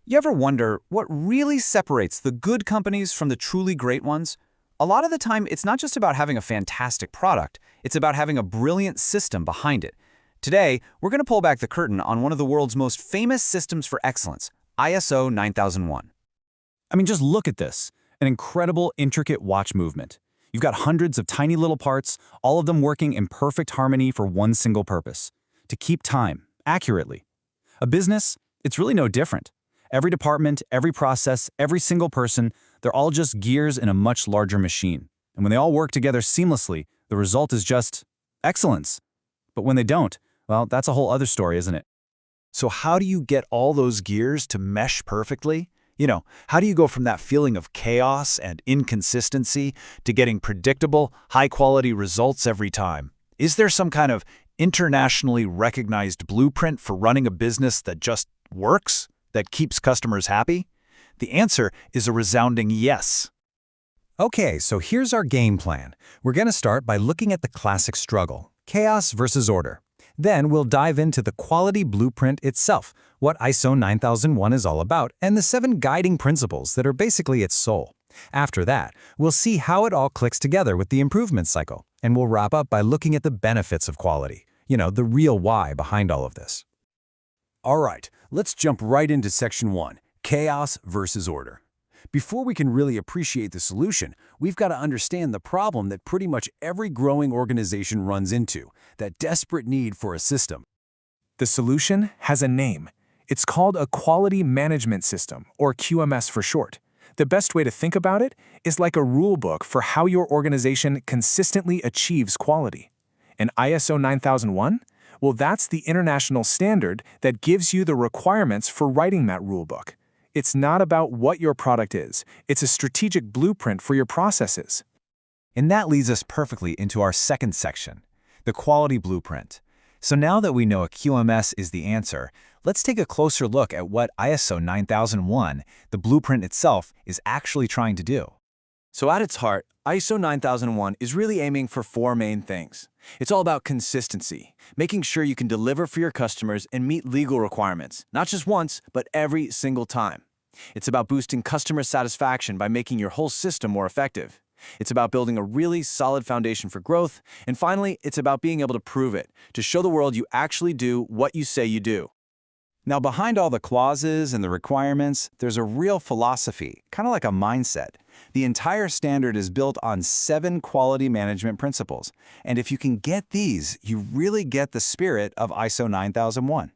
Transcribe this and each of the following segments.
You ever wonder what really separates the good companies from the truly great ones? A lot of the time, it's not just about having a fantastic product, it's about having a brilliant system behind it. Today, we're going to pull back the curtain on one of the world's most famous systems for excellence, ISO 9001. Just look at this. An incredible, intricate watch movement. You've got hundreds of tiny little parts, all of them working in perfect harmony for one single purpose: to keep time, accurately. A business, it's really no different. Every department, every process, every single person, they're all just gears in a much larger machine. And when they all work together seamlessly, the result is just excellence. But when they don't, well, that's a whole other story, isn't it? So how do you get all those gears to mesh perfectly? How do you go from that feeling of chaos and inconsistency to getting predictable, high-quality results every time? Is there some kind of internationally recognized blueprint for running a business that just works, that keeps customers happy? The answer is a resounding yes. Okay, so here's our game plan. We're going to start by looking at the classic struggle: chaos versus order. Then we'll dive into the quality blueprint itself, what ISO 9001 is all about, and the 7 guiding principles that are basically its soul. After that, we'll see how it all clicks together with the improvement cycle, and we'll wrap up by looking at the benefits of quality. The real why behind all of this. All right, let's jump right into section 1, chaos versus order. Before we can really appreciate the solution, we've got to understand the problem that pretty much every growing organization runs into, that desperate need for a system. The solution has a name. It's called a Quality Management System, or QMS for short. The best way to think about it is like a rule book for how your organization consistently achieves quality. And ISO 9001? Well, that's the international standard that gives you the requirements for writing that rule book. It's not about what your product is. It's a strategic blueprint for your processes. And that leads us perfectly into our second section, the quality blueprint. So now that we know a QMS is the answer, let's take a closer look at what ISO 9001, the blueprint itself, is actually trying to do. So at its heart, ISO 9001 is really aiming for 4 main things. It's all about consistency, making sure you can deliver for your customers and meet legal requirements, not just once, but every single time. It's about boosting customer satisfaction by making your whole system more effective. It's about building a really solid foundation for growth. And finally, it's about being able to prove it, to show the world you actually do what you say you do. Now, behind all the clauses and the requirements, there's a real philosophy, kind of like a mindset. The entire standard is built on 7 quality management principles. And if you can get these, you really get the spirit of ISO 9001.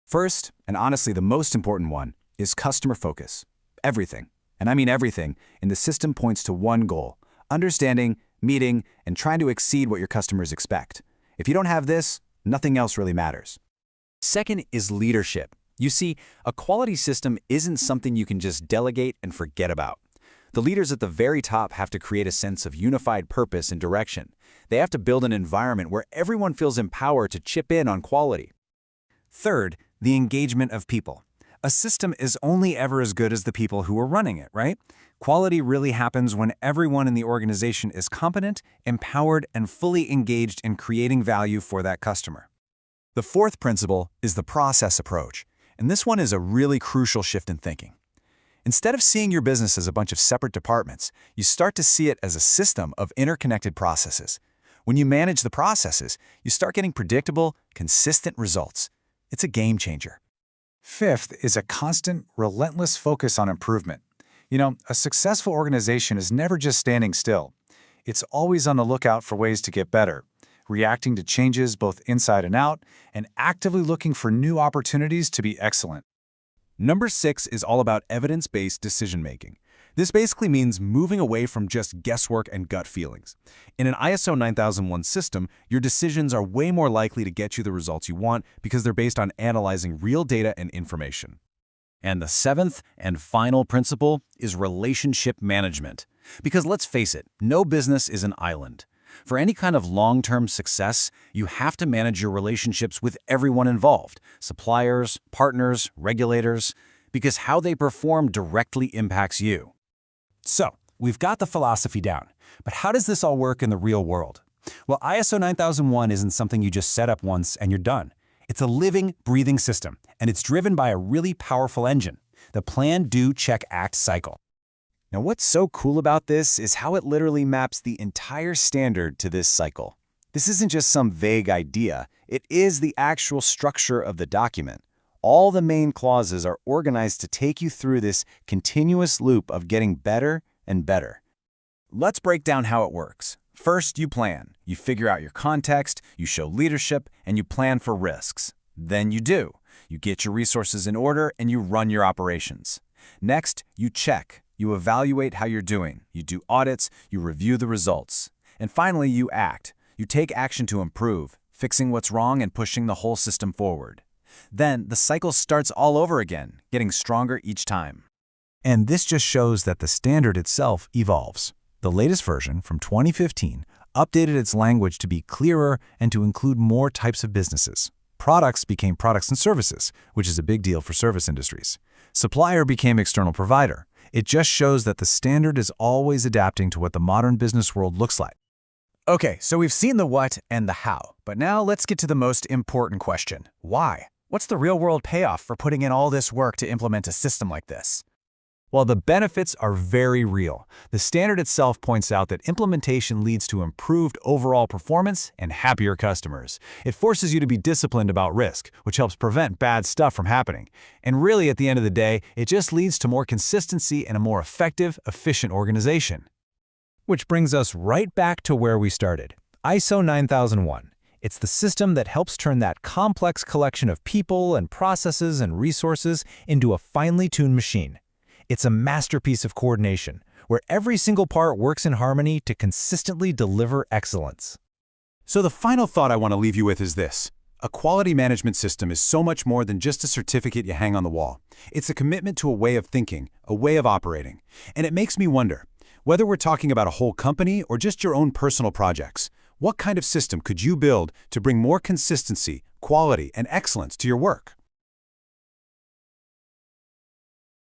First, and honestly the most important one, is customer focus. Everything, and I mean everything, in the system points to one goal: understanding, meeting, and trying to exceed what your customers expect. If you don't have this, nothing else really matters. Second is leadership. You see, a quality system isn't something you can just delegate and forget about. The leaders at the very top have to create a sense of unified purpose and direction. They have to build an environment where everyone feels empowered to chip in on quality. Third, the engagement of people. A system is only ever as good as the people who are running it, right? Quality really happens when everyone in the organization is competent, empowered, and fully engaged in creating value for that customer. The fourth principle is the process approach, and this one is a really crucial shift in thinking. Instead of seeing your business as a bunch of separate departments, you start to see it as a system of interconnected processes. When you manage the processes, you start getting predictable, consistent results. It's a game changer. Fifth is a constant, relentless focus on improvement. A successful organization is never just standing still. It's always on the lookout for ways to get better, reacting to changes both inside and out, and actively looking for new opportunities to be excellent. Number 6 is all about evidence-based decision-making. This basically means moving away from just guesswork and gut feelings. In an ISO 9001 system, your decisions are way more likely to get you the results you want because they're based on analyzing real data and information. And the 7th and final principle is relationship management. Because let's face it, no business is an island. For any kind of long-term success, you have to manage your relationships with everyone involved: suppliers, partners, regulators, because how they perform directly impacts you. So, we've got the philosophy down, but how does this all work in the real world? Well, ISO 9001 isn't something you just set up once and you're done. It's a living, breathing system, and it's driven by a really powerful engine. the plan, do, check, act cycle. Now, what's so cool about this is how it literally maps the entire standard to this cycle. This isn't just some vague idea. It is the actual structure of the document. All the main clauses are organized to take you through this continuous loop of getting better and better. Let's break down how it works. First, you plan. You figure out your context, you show leadership, and you plan for risks. Then you do. You get your resources in order and you run your operations. Next, you check. You evaluate how you're doing. You do audits, you review the results. And finally, you act. You take action to improve, fixing what's wrong and pushing the whole system forward. Then the cycle starts all over again, getting stronger each time. And this just shows that the standard itself evolves. The latest version, from 2015, updated its language to be clearer and to include more types of businesses. Products became products and services, which is a big deal for service industries. Supplier became external provider. It just shows that the standard is always adapting to what the modern business world looks like. Okay, so we've seen the what and the how, but now let's get to the most important question. Why? What's the real-world payoff for putting in all this work to implement a system like this? While the benefits are very real, the standard itself points out that implementation leads to improved overall performance and happier customers. It forces you to be disciplined about risk, which helps prevent bad stuff from happening. And really, at the end of the day, it just leads to more consistency and a more effective, efficient organization. Which brings us right back to where we started. ISO 9001. It's the system that helps turn that complex collection of people and processes and resources into a finely tuned machine. It's a masterpiece of coordination, where every single part works in harmony to consistently deliver excellence. So the final thought I want to leave you with is this. A quality management system is so much more than just a certificate you hang on the wall. It's a commitment to a way of thinking, a way of operating. And it makes me wonder, whether we're talking about a whole company or just your own personal projects, what kind of system could you build to bring more consistency, quality, and excellence to your work?